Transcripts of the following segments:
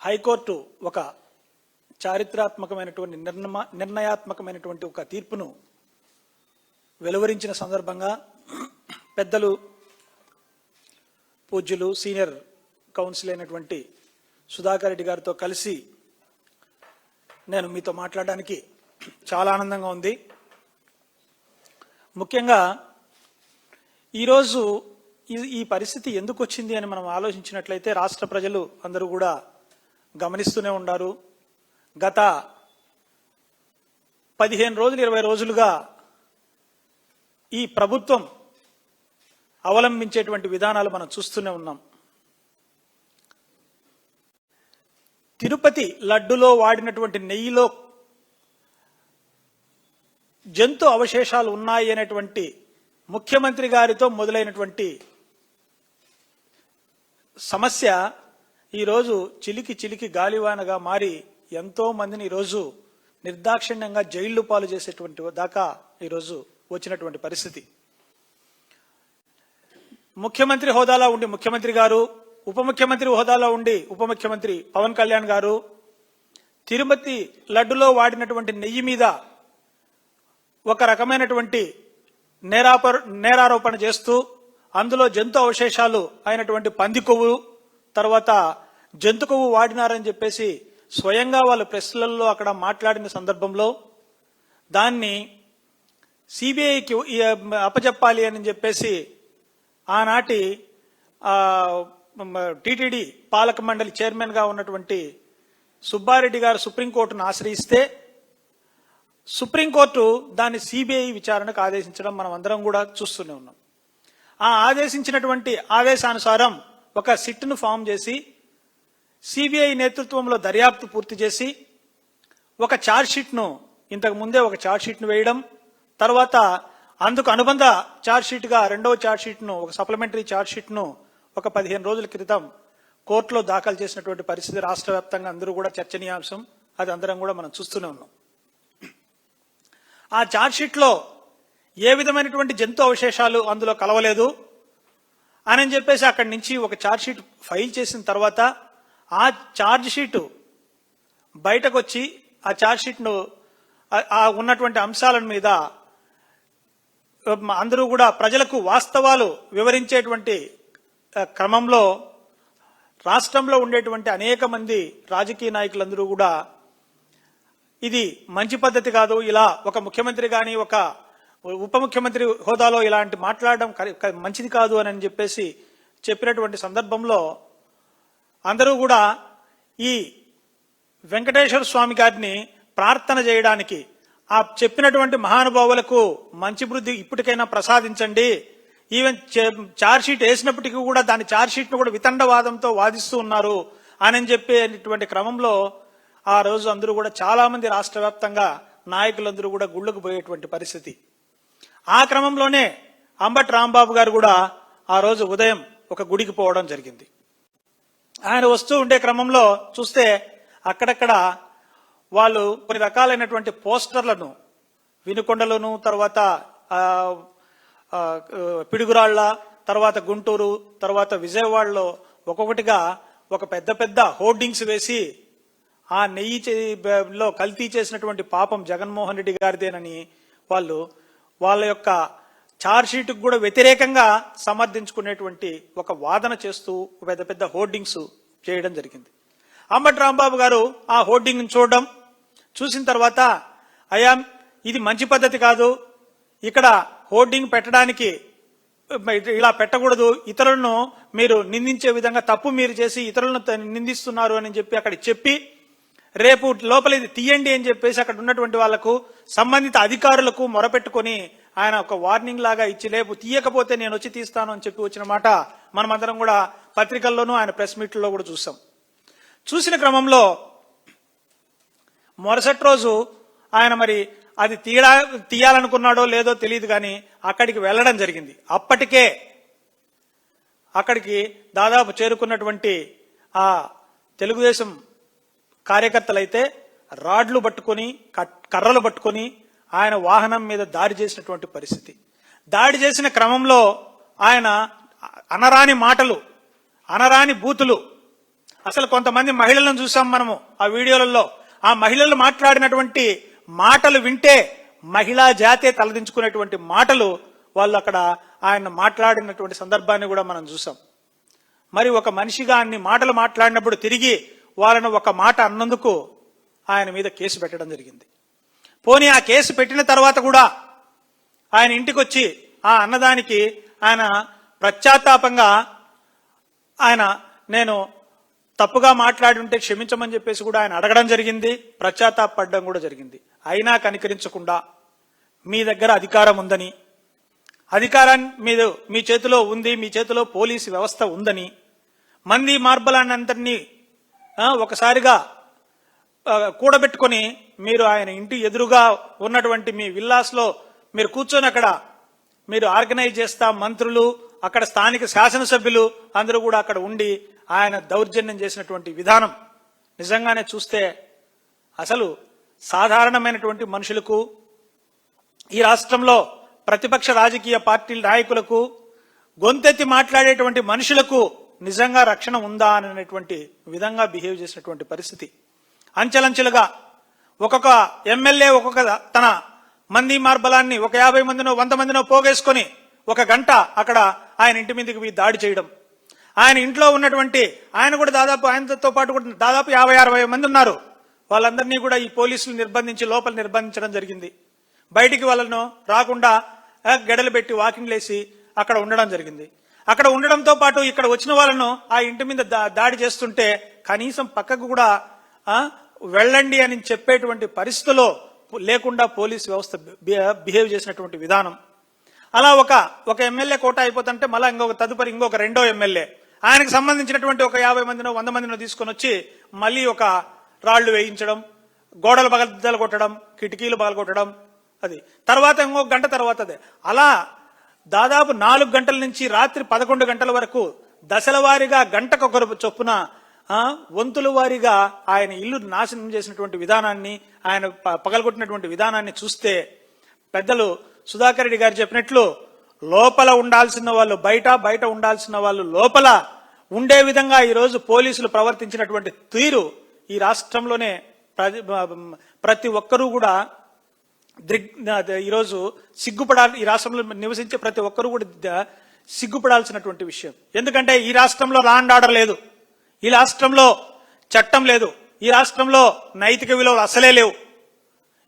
High court ఒక చారిత్రాత్మకమైనటువంటి నిర్ణయాత్మకమైనటువంటి ఒక తీర్పును వెలువరించిన సందర్భంగా పెద్దలు పూజ్యులు సీనియర్ కౌన్సిల్ అయినటువంటి సుధాకర్ రెడ్డి గారితో కలిసి నేను మీతో మాట్లాడడానికి చాలా ఆనందంగా ఉంది. ముఖ్యంగా ఈరోజు ఈ పరిస్థితి ఎందుకు వచ్చింది అని మనం ఆలోచించినట్లయితే రాష్ట్ర ప్రజలు అందరూ కూడా గమనిస్తూనే ఉన్నారు. గత 15 రోజులు 20 రోజులుగా ఈ ప్రభుత్వం అవలంబించేటువంటి విధానాలు మనం చూస్తూనే ఉన్నాం. తిరుపతి లడ్డులో వాడినటువంటి నెయ్యిలో జంతు అవశేషాలు ఉన్నాయి అనేటువంటి ముఖ్యమంత్రి గారితో మొదలైనటువంటి సమస్య ఈరోజు చిలికి చిలికి గాలివానగా మారి ఎంతో మందిని ఈరోజు నిర్దాక్షిణ్యంగా జైళ్లు పాలు చేసేటువంటి దాకా ఈరోజు వచ్చినటువంటి పరిస్థితి. ముఖ్యమంత్రి హోదాలో ఉండి ముఖ్యమంత్రి గారు, ఉప ముఖ్యమంత్రి హోదాలో ఉండి ఉప ముఖ్యమంత్రి పవన్ కళ్యాణ్ గారు తిరుపతి లడ్డులో వాడినటువంటి నెయ్యి మీద ఒక రకమైనటువంటి నేరారోపణ చేస్తూ అందులో జంతు అవశేషాలు అయినటువంటి పంది కొవ్వు తర్వాత జంతు కొవ్వు వాడినారని చెప్పేసి స్వయంగా వాళ్ళు ప్రెస్లలో అక్కడ మాట్లాడిన సందర్భంలో దాన్ని సిబిఐకి అప్పచెప్పాలి అని చెప్పేసి ఆనాటి టిటిడి పాలక మండలి చైర్మన్ గా ఉన్నటువంటి సుబ్బారెడ్డి గారు సుప్రీంకోర్టును ఆశ్రయిస్తే సుప్రీంకోర్టు దాన్ని సిబిఐ విచారణకు ఆదేశించడం మనం అందరం కూడా చూస్తూనే ఉన్నాం. ఆ ఆదేశించినటువంటి ఆదేశానుసారం ఒక సిట్ను ఫామ్ చేసి సిబిఐ నేతృత్వంలో దర్యాప్తు పూర్తి చేసి ఒక ఛార్జ్షీట్ను ఇంతకు ముందే ఒక ఛార్జ్షీట్ను వేయడం, తర్వాత అందుకు అనుబంధ ఛార్జ్షీట్గా రెండవ ఛార్జ్షీట్ను ఒక సప్లిమెంటరీ ఛార్జ్షీట్ను ఒక 15 రోజుల క్రితం కోర్టులో దాఖలు చేసినటువంటి పరిస్థితి రాష్ట్ర వ్యాప్తంగా అందరూ కూడా చర్చనీయాంశం. అది అందరం కూడా మనం చూస్తూనే ఉన్నాం. ఆ ఛార్జ్షీట్లో ఏ విధమైనటువంటి జంతు అవశేషాలు అందులో కలవలేదు అని చెప్పేసి అక్కడి నుంచి ఒక ఛార్జ్షీట్ ఫైల్ చేసిన తర్వాత ఆ ఛార్జ్షీటు బయటకు వచ్చి ఆ ఛార్జ్షీట్ను ఉన్నటువంటి అంశాల మీద అందరూ కూడా ప్రజలకు వాస్తవాలు వివరించేటువంటి క్రమంలో రాష్ట్రంలో ఉండేటువంటి అనేక మంది రాజకీయ నాయకులందరూ కూడా ఇది మంచి పద్ధతి కాదు, ఇలా ఒక ముఖ్యమంత్రి కానీ ఒక ఉప ముఖ్యమంత్రి హోదాలో ఇలాంటి మాట్లాడడం మంచిది కాదు అని చెప్పేసి చెప్పినటువంటి సందర్భంలో అందరూ కూడా ఈ వెంకటేశ్వర స్వామి గారిని ప్రార్థన చేయడానికి ఆ చెప్పినటువంటి మహానుభావులకు మంచి బుద్ధి ఇప్పటికైనా ప్రసాదించండి. ఈవెన్ ఛార్జ్షీట్ వేసినప్పటికీ కూడా దాని ఛార్జ్షీట్ను కూడా వితండవాదంతో వాదిస్తూ ఉన్నారు అని చెప్పేటువంటి క్రమంలో ఆ రోజు అందరూ కూడా చాలా మంది రాష్ట్ర వ్యాప్తంగా నాయకులందరూ కూడా గుళ్ళకు పోయేటువంటి పరిస్థితి. ఆ క్రమంలోనే అంబటి రాంబాబు గారు కూడా ఆ రోజు ఉదయం ఒక గుడికి పోవడం జరిగింది. ఆయన వస్తూ ఉండే క్రమంలో చూస్తే అక్కడక్కడ వాళ్ళు కొన్ని రకాలైనటువంటి పోస్టర్లను వినుకొండలోను, తర్వాత పిడుగురాళ్ల, తర్వాత గుంటూరు, తర్వాత విజయవాడలో ఒక్కొక్కటిగా ఒక పెద్ద పెద్ద హోర్డింగ్స్ వేసి ఆ నెయ్యిలో కల్తీ చేసినటువంటి పాపం జగన్మోహన్ రెడ్డి గారిదేనని వాళ్ళు వాళ్ళ యొక్క ఛార్జ్షీట్కు కూడా వ్యతిరేకంగా సమర్థించుకునేటువంటి ఒక వాదన చేస్తూ పెద్ద పెద్ద హోర్డింగ్స్ చేయడం జరిగింది. అంబటి రాంబాబు గారు ఆ హోర్డింగ్ చూసిన తర్వాత అయ్యా ఇది మంచి పద్ధతి కాదు, ఇక్కడ హోర్డింగ్ పెట్టడానికి ఇలా పెట్టకూడదు, ఇతరులను మీరు నిందించే విధంగా తప్పు మీరు చేసి ఇతరులను నిందిస్తున్నారు అని చెప్పి రేపు లోపల ఇది తీయండి అని చెప్పేసి అక్కడ ఉన్నటువంటి వాళ్లకు సంబంధిత అధికారులకు మొరపెట్టుకుని ఆయన ఒక వార్నింగ్ లాగా ఇచ్చి రేపు తీయకపోతే నేను వచ్చి తీస్తాను అని చెప్పి వచ్చిన మాట మనమందరం కూడా పత్రికల్లోనూ ఆయన ప్రెస్ మీట్లో కూడా చూసాం. చూసిన క్రమంలో మరుసటి రోజు ఆయన మరి అది తీయాలనుకున్నాడో లేదో తెలియదు కానీ అక్కడికి వెళ్ళడం జరిగింది. అప్పటికే అక్కడికి దాదాపు చేరుకున్నటువంటి ఆ తెలుగుదేశం కార్యకర్తలైతే రాడ్లు పట్టుకొని కర్రలు పట్టుకొని ఆయన వాహనం మీద దాడి చేసినటువంటి పరిస్థితి. దాడి చేసిన క్రమంలో ఆయన అనరాని మాటలు, అనరాని బూతులు, అసలు కొంతమంది మహిళలను చూసాం మనము ఆ వీడియోలలో. ఆ మహిళలు మాట్లాడినటువంటి మాటలు వింటే మహిళా జాతే తలదించుకునేటువంటి మాటలు వాళ్ళు అక్కడ ఆయన మాట్లాడినటువంటి సందర్భాన్ని కూడా మనం చూసాం. మరి ఒక మనిషిగా అన్ని మాటలు మాట్లాడినప్పుడు తిరిగి వాళ్ళను ఒక మాట అన్నందుకు ఆయన మీద కేసు పెట్టడం జరిగింది. పోనీ ఆ కేసు పెట్టిన తర్వాత కూడా ఆయన ఇంటికి వచ్చి ఆ అన్నదానికి ఆయన పశ్చాత్తాపంగా ఆయన నేను తప్పుగా మాట్లాడి ఉంటే క్షమించమని చెప్పేసి కూడా ఆయన అడగడం జరిగింది, పశ్చాత్తాపడడం కూడా జరిగింది. అయినా కనికరించకుండా మీ దగ్గర అధికారం ఉందని, అధికారం మీ చేతిలో ఉంది, మీ చేతిలో పోలీసు వ్యవస్థ ఉందని, మంది మార్బలాన్నంతరినీ ఒకసారిగా కూడబెట్టుకొని మీరు ఆయన ఇంటి ఎదురుగా ఉన్నటువంటి మీ విల్లాస్లో మీరు కూర్చొని అక్కడ మీరు ఆర్గనైజ్ చేస్తా, మంత్రులు అక్కడ స్థానిక శాసనసభ్యులు అందరూ కూడా అక్కడ ఉండి ఆయన దౌర్జన్యం చేసినటువంటి విధానం నిజంగానే చూస్తే అసలు సాధారణమైనటువంటి మనుషులకు, ఈ రాష్ట్రంలో ప్రతిపక్ష రాజకీయ పార్టీల నాయకులకు, గొంతెత్తి మాట్లాడేటువంటి మనుషులకు నిజంగా రక్షణ ఉందా అనేటువంటి విధంగా బిహేవ్ చేసినటువంటి పరిస్థితి. అంచెలంచెలుగా ఒక్కొక్క ఎమ్మెల్యే ఒక్కొక్క తన మంది మార్బలాన్ని ఒక 50 మందినో 100 మందినో పోగేసుకొని ఒక గంట అక్కడ ఆయన ఇంటి మీదకి దాడి చేయడం. ఆయన ఇంట్లో ఉన్నటువంటి ఆయన కూడా దాదాపు ఆయనతో పాటు కూడా దాదాపు 50-60 మంది ఉన్నారు. వాళ్ళందరినీ కూడా ఈ పోలీసులు నిర్బంధించి లోపల నిర్బంధించడం జరిగింది. బయటికి వాళ్ళను రాకుండా గెడలు పెట్టి వాకింగ్ లేసి అక్కడ ఉండడం జరిగింది. అక్కడ ఉండడంతో పాటు ఇక్కడ వచ్చిన వాళ్ళను ఆ ఇంటి మీద దాడి చేస్తుంటే కనీసం పక్కకు కూడా వెళ్ళండి అని చెప్పేటువంటి పరిస్థితిలో లేకుండా పోలీస్ వ్యవస్థ బిహేవ్ చేసినటువంటి విధానం. అలా ఒక ఎమ్మెల్యే కోట అయిపోతుంటే మళ్ళీ తదుపరి ఇంకొక రెండో ఎమ్మెల్యే ఆయనకు సంబంధించినటువంటి ఒక 50 మందినో 100 మందినో తీసుకొని వచ్చి మళ్ళీ ఒక రాళ్లు వేయించడం, గోడలు బగలు కొట్టడం, కిటికీలు బగలు కొట్టడం. అది తర్వాత ఇంకొక గంట తర్వాత అదే అలా దాదాపు 4 గంటల నుంచి రాత్రి 11 గంటల వరకు దశల వారీగా గంటకొకరు చొప్పున వంతుల వారీగా ఆయన ఇల్లు నాశనం చేసినటువంటి విధానాన్ని, ఆయన పగలగొట్టినటువంటి విధానాన్ని చూస్తే పెద్దలు సుధాకర్ రెడ్డి గారు చెప్పినట్లు లోపల ఉండాల్సిన వాళ్ళు బయట, బయట ఉండాల్సిన వాళ్ళు లోపల ఉండే విధంగా ఈరోజు పోలీసులు ప్రవర్తించినటువంటి తీరు ఈ రాష్ట్రంలోనే ప్రతి ఒక్కరూ కూడా ఈరోజు సిగ్గుపడాలి. ఈ రాష్ట్రంలో నివసించే ప్రతి ఒక్కరూ కూడా సిగ్గుపడాల్సినటువంటి విషయం. ఎందుకంటే ఈ రాష్ట్రంలో లా అండ్ ఆర్డర్ లేదు, ఈ రాష్ట్రంలో చట్టం లేదు, ఈ రాష్ట్రంలో నైతిక విలువలు అసలే లేవు.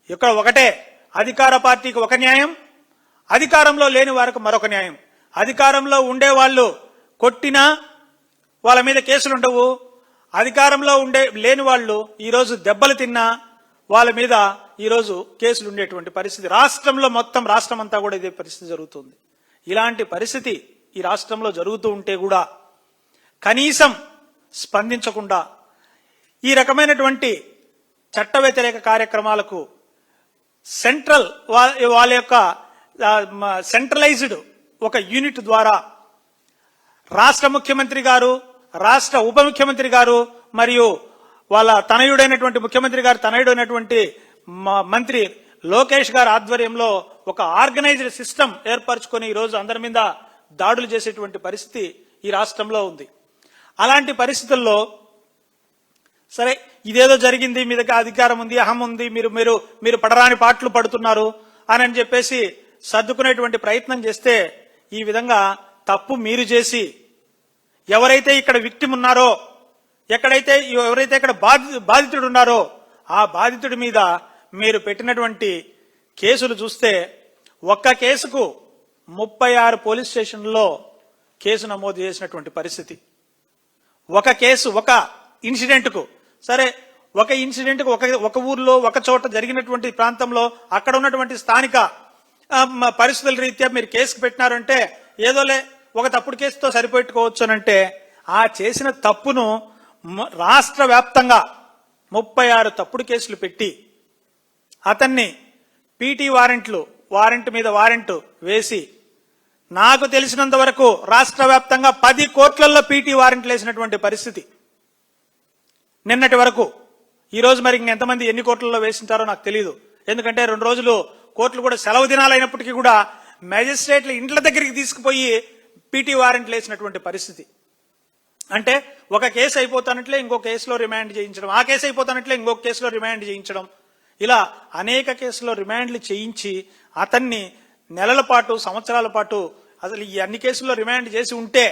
ఇక్కడ ఒకటే, అధికార పార్టీకి ఒక న్యాయం, అధికారంలో లేని వారికి మరొక న్యాయం. అధికారంలో ఉండే వాళ్ళు కొట్టినా వాళ్ళ మీద కేసులు ఉండవు, అధికారంలో లేని వాళ్ళు ఈరోజు దెబ్బలు తిన్నా వాళ్ళ మీద ఈరోజు కేసులు ఉండేటువంటి పరిస్థితి రాష్ట్రంలో మొత్తం రాష్ట్రం అంతా కూడా ఇదే పరిస్థితి జరుగుతుంది. ఇలాంటి పరిస్థితి ఈ రాష్ట్రంలో జరుగుతూ ఉంటే కూడా కనీసం స్పందించకుండా ఈ రకమైనటువంటి చట్ట వ్యతిరేక కార్యక్రమాలకు సెంట్రల్ వాళ్ళ యొక్క సెంట్రలైజ్డ్ ఒక యూనిట్ ద్వారా రాష్ట్ర ముఖ్యమంత్రి గారు, రాష్ట్ర ఉప ముఖ్యమంత్రి గారు మరియు వాళ్ళ తనయుడైనటువంటి ముఖ్యమంత్రి గారు తనయుడైనటువంటి మంత్రి లోకేష్ గారి ఆధ్వర్యంలో ఒక ఆర్గనైజ్డ్ సిస్టమ్ ఏర్పరచుకొని ఈరోజు అందరి మీద దాడులు చేసేటువంటి పరిస్థితి ఈ రాష్ట్రంలో ఉంది. అలాంటి పరిస్థితుల్లో సరే ఇదేదో జరిగింది, మీ దగ్గర అధికారం ఉంది, అహం ఉంది, మీరు పడరాని పాటలు పడుతున్నారు అని చెప్పేసి సర్దుకునేటువంటి ప్రయత్నం చేస్తే ఈ విధంగా తప్పు మీరు చేసి ఎవరైతే ఇక్కడ విక్టిమ్ ఉన్నారో, ఎవరైతే ఇక్కడ బాధితుడు ఉన్నారో ఆ బాధితుడి మీద మీరు పెట్టినటువంటి కేసులు చూస్తే ఒక్క కేసుకు 36 పోలీస్ స్టేషన్లలో కేసు నమోదు చేసినటువంటి పరిస్థితి. ఒక కేసు ఒక ఇన్సిడెంట్కు, సరే ఒక ఇన్సిడెంట్కు ఒక ఊర్లో ఒక చోట జరిగినటువంటి ప్రాంతంలో అక్కడ ఉన్నటువంటి స్థానిక పరిస్థితుల రీత్యా మీరు కేసుకు పెట్టినారంటే ఏదోలే ఒక తప్పుడు కేసుతో సరిపెట్టుకోవచ్చు అనంటే ఆ చేసిన తప్పును రాష్ట్ర వ్యాప్తంగా 36 తప్పుడు కేసులు పెట్టి అతన్ని పీటీ వారెంట్ మీద వారెంట్ వేసి నాకు తెలిసినంత వరకు రాష్ట్ర వ్యాప్తంగా 10 కోట్లలో పీటీ వారెంట్లు వేసినటువంటి పరిస్థితి నిన్నటి వరకు. ఈ రోజు మరి ఇంకెంతమంది ఎన్ని కోట్లలో వేసింటారో నాకు తెలియదు. ఎందుకంటే 2 రోజులు కోర్టులు కూడా సెలవు దినాలైనప్పటికీ కూడా మేజిస్ట్రేట్ల ఇంట్ల దగ్గరికి తీసుకుపోయి పీటీ వారెంట్లు వేసినటువంటి పరిస్థితి. అంటే ఒక కేసు అయిపోతానట్లే ఇంకో కేసులో రిమాండ్ చేయించడం, ఆ కేసు అయిపోతానట్లే ఇంకొక కేసులో రిమాండ్ చేయించడం, ఇలా అనేక కేసులో రిమాండ్లు చేయించి అతన్ని నెలల పాటు సంవత్సరాల పాటు అసలు ఈ అన్ని కేసుల్లో రిమాండ్ చేసి ఉంటే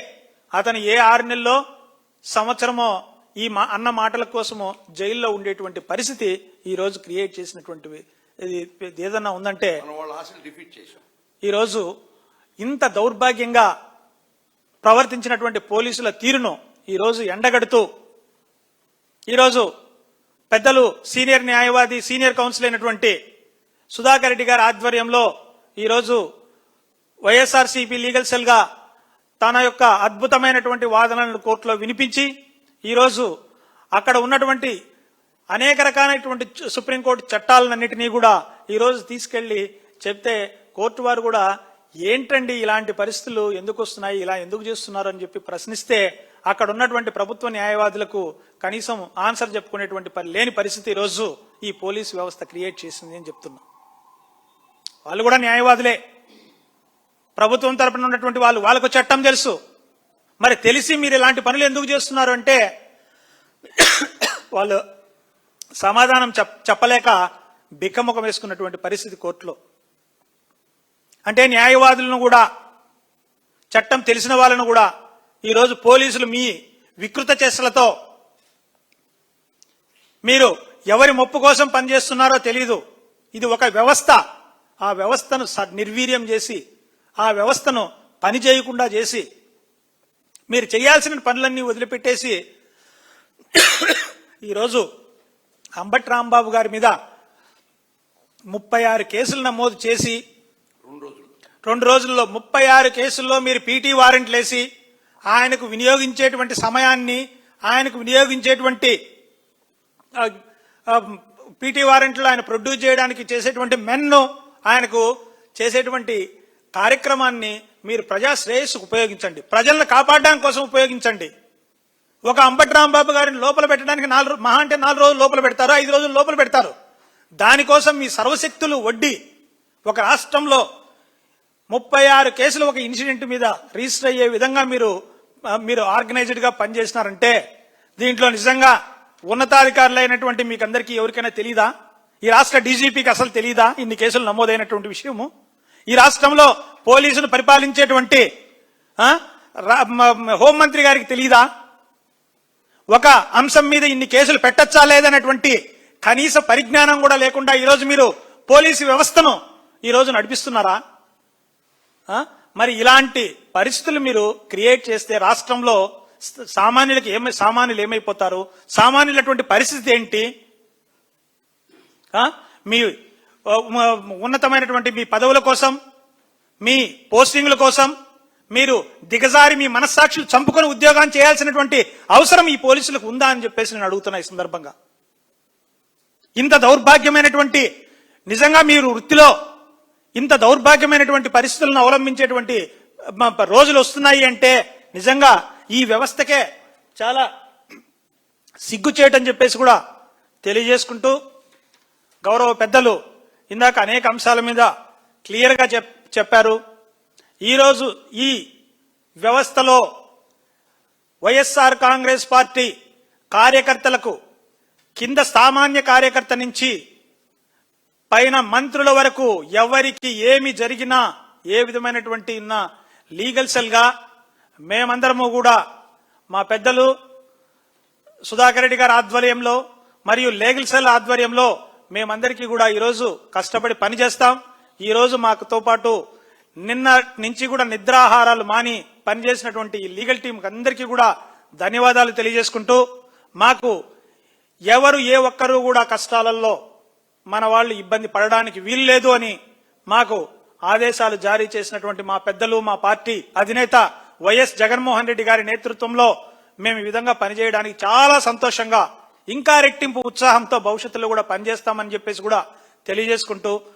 అతను ఏ 6 నెలల్లో సంవత్సరమో ఈ అన్న మాటల కోసమో జైల్లో ఉండేటువంటి పరిస్థితి ఈ రోజు క్రియేట్ చేసినటువంటివి ఇది ఏదన్నా ఉందంటే ఈరోజు ఇంత దౌర్భాగ్యంగా ప్రవర్తించినటువంటి పోలీసుల తీరును ఈరోజు ఎండగడుతూ ఈరోజు పెద్దలు సీనియర్ న్యాయవాది సీనియర్ కౌన్సిల్ అయినటువంటి సుధాకర్ రెడ్డి గారి ఆధ్వర్యంలో ఈరోజు వైఎస్ఆర్సీపీ లీగల్ సెల్ గా తన యొక్క అద్భుతమైనటువంటి వాదనలను కోర్టులో వినిపించి ఈరోజు అక్కడ ఉన్నటువంటి అనేక రకాలైనటువంటి సుప్రీంకోర్టు చట్టాలన్నింటినీ కూడా ఈరోజు తీసుకెళ్లి చెప్తే కోర్టు వారు కూడా ఏంటండి ఇలాంటి పరిస్థితులు ఎందుకు వస్తున్నాయి, ఇలా ఎందుకు చేస్తున్నారు అని చెప్పి ప్రశ్నిస్తే అక్కడ ఉన్నటువంటి ప్రభుత్వ న్యాయవాదులకు కనీసం ఆన్సర్ చెప్పుకునేటువంటి లేని పరిస్థితి ఈరోజు ఈ పోలీసు వ్యవస్థ క్రియేట్ చేసింది అని చెప్తున్నా. వాళ్ళు కూడా న్యాయవాదులే, ప్రభుత్వం తరపున ఉన్నటువంటి వాళ్ళకు చట్టం తెలుసు. మరి తెలిసి మీరు ఇలాంటి పనులు ఎందుకు చేస్తున్నారు అంటే వాళ్ళు సమాధానం చెప్పలేక బిక్కముఖం వేసుకున్నటువంటి పరిస్థితి కోర్టులో. అంటే న్యాయవాదులను కూడా చట్టం తెలిసిన వాళ్ళను కూడా ఈరోజు పోలీసులు మీ వికృత చేష్టలతో మీరు ఎవరి మొప్పు కోసం పనిచేస్తున్నారో తెలియదు. ఇది ఒక వ్యవస్థ, ఆ వ్యవస్థను నిర్వీర్యం చేసి ఆ వ్యవస్థను పని చేయకుండా చేసి మీరు చేయాల్సిన పనులన్నీ వదిలిపెట్టేసి ఈరోజు అంబటి రాంబాబు గారి మీద 36 కేసులు నమోదు చేసి 2 రోజుల్లో 36 కేసుల్లో మీరు పీటీ వారెంట్లు వేసి ఆయనకు వినియోగించేటువంటి సమయాన్ని ఆయనకు వినియోగించేటువంటి పీటీ వారెంట్లు ఆయన ప్రొడ్యూస్ చేయడానికి చేసేటువంటి మెన్ను ఆయనకు చేసేటువంటి కార్యక్రమాన్ని మీరు ప్రజా శ్రేయస్సుకు ఉపయోగించండి, ప్రజలను కాపాడడానికి కోసం ఉపయోగించండి. ఒక అంబటి రాంబాబు గారిని లోపల పెట్టడానికి మహా అంటే 4 రోజులు లోపల పెడతారు, 5 రోజులు లోపల పెడతారు. దానికోసం మీ సర్వశక్తులు వడ్డీ ఒక రాష్ట్రంలో 36 కేసులు ఒక ఇన్సిడెంట్ మీద రిజిస్టర్ అయ్యే విధంగా మీరు ఆర్గనైజ్డ్ గా పనిచేసినారంటే దీంట్లో నిజంగా ఉన్నతాధికారులైనటువంటి మీకు అందరికీ ఎవరికైనా తెలీదా? ఈ రాష్ట్ర డీజీపీకి అసలు తెలీదా ఇన్ని కేసులు నమోదైనటువంటి విషయము? ఈ రాష్ట్రంలో పోలీసులు పరిపాలించేటువంటి హోంమంత్రి గారికి తెలీదా? ఒక అంశం మీద ఇన్ని కేసులు పెట్టచ్చా లేదనేటువంటి కనీస పరిజ్ఞానం కూడా లేకుండా ఈరోజు మీరు పోలీసు వ్యవస్థను ఈరోజు నడిపిస్తున్నారా? మరి ఇలాంటి పరిస్థితులు మీరు క్రియేట్ చేస్తే రాష్ట్రంలో సామాన్యులు ఏమైపోతారు? సామాన్యులటువంటి పరిస్థితి ఏంటి? మీ ఉన్నతమైనటువంటి మీ పదవుల కోసం, మీ పోస్టింగ్ల కోసం మీరు దిగజారి మీ మనస్సాక్షులు చంపుకొని ఉద్యోగం చేయాల్సినటువంటి అవసరం ఈ పోలీసులకు ఉందా అని చెప్పేసి నేను అడుగుతున్నా. ఈ సందర్భంగా ఇంత దౌర్భాగ్యమైనటువంటి నిజంగా మీరు వృత్తిలో ఇంత దౌర్భాగ్యమైనటువంటి పరిస్థితులను అవలంబించేటువంటి రోజులు వస్తున్నాయి అంటే నిజంగా ఈ వ్యవస్థకే చాలా సిగ్గుచేటని చెప్పేసి కూడా తెలియజేసుకుంటూ, గౌరవ పెద్దలు ఇందాక అనేక అంశాల మీద క్లియర్గా చెప్పారు. ఈరోజు ఈ వ్యవస్థలో వైఎస్ఆర్ కాంగ్రెస్ పార్టీ కార్యకర్తలకు కింద సామాన్య కార్యకర్త నుంచి పైన మంత్రుల వరకు ఎవరికి ఏమి జరిగినా ఏ విధమైనటువంటి లీగల్ సెల్ గా మేమందరము కూడా మా పెద్దలు సుధాకర్ రెడ్డి గారి ఆధ్వర్యంలో మరియు లీగల్ సెల్ ఆధ్వర్యంలో మేమందరికీ కూడా ఈరోజు కష్టపడి పనిచేస్తాం. ఈరోజు మాకుతో పాటు నిన్న నుంచి కూడా నిద్రాహారాలు మాని పనిచేసినటువంటి ఈ లీగల్ టీం అందరికీ కూడా ధన్యవాదాలు తెలియజేసుకుంటూ, మాకు ఎవరు ఏ ఒక్కరూ కూడా కష్టాలలో మన వాళ్ళు ఇబ్బంది పడడానికి వీల్లేదు అని మాకు ఆదేశాలు జారీ చేసినటువంటి మా పెద్దలు, మా పార్టీ అధినేత వైఎస్ జగన్మోహన్ రెడ్డి గారి నేతృత్వంలో మేము ఈ విధంగా పనిచేయడానికి చాలా సంతోషంగా ఇంకా రెట్టింపు ఉత్సాహంతో భవిష్యత్తులో కూడా పనిచేస్తామని చెప్పేసి కూడా తెలియజేసుకుంటూ